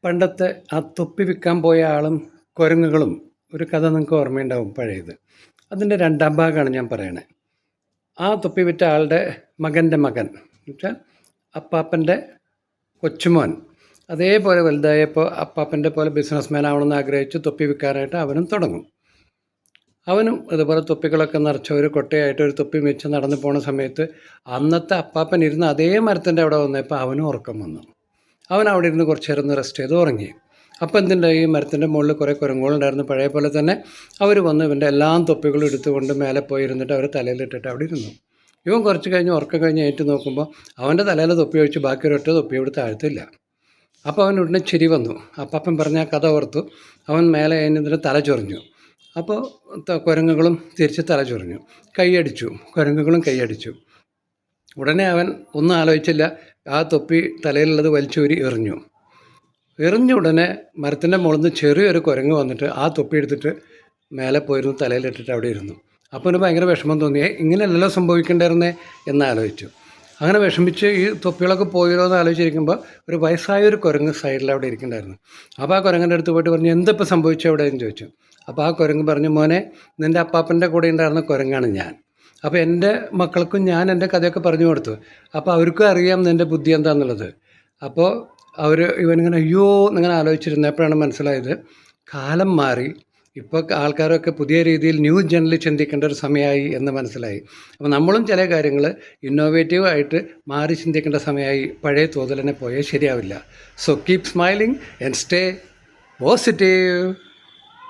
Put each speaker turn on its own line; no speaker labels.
പണ്ടത്തെ ആ തൊപ്പി വിൽക്കാൻ പോയ ആളും കുരങ്ങുകളും ഒരു കഥ നിങ്ങൾക്ക് ഓർമ്മയുണ്ടാവും പഴയത്. അതിൻ്റെ രണ്ടാം ഭാഗമാണ് ഞാൻ പറയണേ. ആ തൊപ്പി വിറ്റ ആളുടെ മകൻ്റെ മകൻ എന്നുവെച്ചാൽ അപ്പാപ്പൻ്റെ കൊച്ചുമോൻ അതേപോലെ വലുതായപ്പോൾ അപ്പാപ്പൻ്റെ പോലെ ബിസിനസ്മാൻ ആവണമെന്ന് ആഗ്രഹിച്ച് തൊപ്പി വിൽക്കാനായിട്ട് അവനും തുടങ്ങും. അവനും ഇതുപോലെ തൊപ്പികളൊക്കെ നിറച്ച ഒരു കൊട്ടയായിട്ട് ഒരു തൊപ്പി വെച്ച് നടന്നു പോണ സമയത്ത് അന്നത്തെ അപ്പാപ്പൻ ഇരുന്ന് അതേ മരത്തിൻ്റെ അവിടെ വന്നപ്പോൾ അവനും ഉറക്കം വന്നു. അവൻ അവിടെ ഇരുന്ന് കുറച്ച് നേരം ഒന്ന് റെസ്റ്റ് ചെയ്ത് ഉറങ്ങി. അപ്പോൾ എന്തുണ്ടായി, ഈ മരത്തിൻ്റെ മുകളിൽ കുറേ കുരങ്ങുകളുണ്ടായിരുന്നു. പഴയ പോലെ തന്നെ അവർ വന്ന് ഇവൻ്റെ എല്ലാ തൊപ്പികളും എടുത്തുകൊണ്ട് മേലെ പോയി ഇരുന്നിട്ട് അവർ തലയിലിട്ടിട്ട് അവിടെ ഇരുന്നു. ഇവൻ കുറച്ച് കഴിഞ്ഞ് ഉറക്കം കഴിഞ്ഞ് ഏറ്റു നോക്കുമ്പോൾ അവൻ്റെ തലയിൽ തൊപ്പി ഒഴിച്ച് ബാക്കി ഒരൊറ്റ തൊപ്പി ഇവിടെ താഴ്ത്തില്ല. അപ്പോൾ അവൻ ഉടനെ ചിരി വന്നു. അപ്പാപ്പൻ പറഞ്ഞ ആ കഥ ഓർത്തു. അവൻ മേലെ കഴിഞ്ഞതിന് തല ചൊറിഞ്ഞു. അപ്പോൾ കുരങ്ങുകളും തിരിച്ച് തല ചൊറിഞ്ഞു. കൈയടിച്ചു, കുരങ്ങുകളും കൈയടിച്ചു. ഉടനെ അവൻ ഒന്നും ആലോചിച്ചില്ല, ആ തൊപ്പി തലയിലുള്ളത് വലിച്ചൂരി എറിഞ്ഞു. എറിഞ്ഞ ഉടനെ മരത്തിൻ്റെ മുകളിൽ നിന്ന് ചെറിയൊരു കുരങ്ങ് വന്നിട്ട് ആ തൊപ്പി എടുത്തിട്ട് മേലെ പോയിരുന്നു തലയിലിട്ടിട്ട് അവിടെ ഇരുന്നു. അപ്പോൾ അവന് ഭയങ്കര വിഷമം തോന്നിയേ, ഇങ്ങനെയല്ലല്ലോ സംഭവിക്കേണ്ടായിരുന്നേ എന്നാലോചിച്ചു. അങ്ങനെ വിഷമിച്ച് ഈ തൊപ്പികളൊക്കെ പോയല്ലോ എന്ന് ആലോചിച്ചിരിക്കുമ്പോൾ ഒരു വയസ്സായൊരു കുരങ്ങ് സൈഡിൽ അവിടെ ഇരിക്കുന്നുണ്ടായിരുന്നു. അപ്പോൾ ആ കുരങ്ങൻ്റെ അടുത്ത് പോയിട്ട് പറഞ്ഞു, എന്തിപ്പോൾ സംഭവിച്ചു അവിടെ എന്ന് ചോദിച്ചു. അപ്പോൾ ആ കുരങ്ങ് പറഞ്ഞു, മോനെ, നിൻ്റെ അപ്പാപ്പൻ്റെ കൂടെ ഉണ്ടായിരുന്ന കുരങ്ങാണ് ഞാൻ. അപ്പോൾ എൻ്റെ മക്കൾക്കും ഞാൻ എൻ്റെ കഥയൊക്കെ പറഞ്ഞു കൊടുത്തു. അപ്പോൾ അവർക്കും അറിയാം നിൻ്റെ ബുദ്ധി എന്താണെന്നുള്ളത്. അപ്പോൾ ഇവനിങ്ങനെ അയ്യോ എന്നിങ്ങനെ ആലോചിച്ചിരുന്നപ്പോഴാണ് മനസ്സിലായത്, കാലം മാറി, ഇപ്പോൾ ആൾക്കാരൊക്കെ പുതിയ രീതിയിൽ ന്യൂ ജനറലി ചിന്തിക്കേണ്ട ഒരു സമയമായി എന്ന് മനസ്സിലായി. അപ്പോൾ നമ്മളും ചില കാര്യങ്ങൾ ഇന്നോവേറ്റീവായിട്ട് മാറി ചിന്തിക്കേണ്ട സമയമായി. പഴയ തോതിൽ തന്നെ പോയാൽ ശരിയാവില്ല. So keep smiling and stay positive.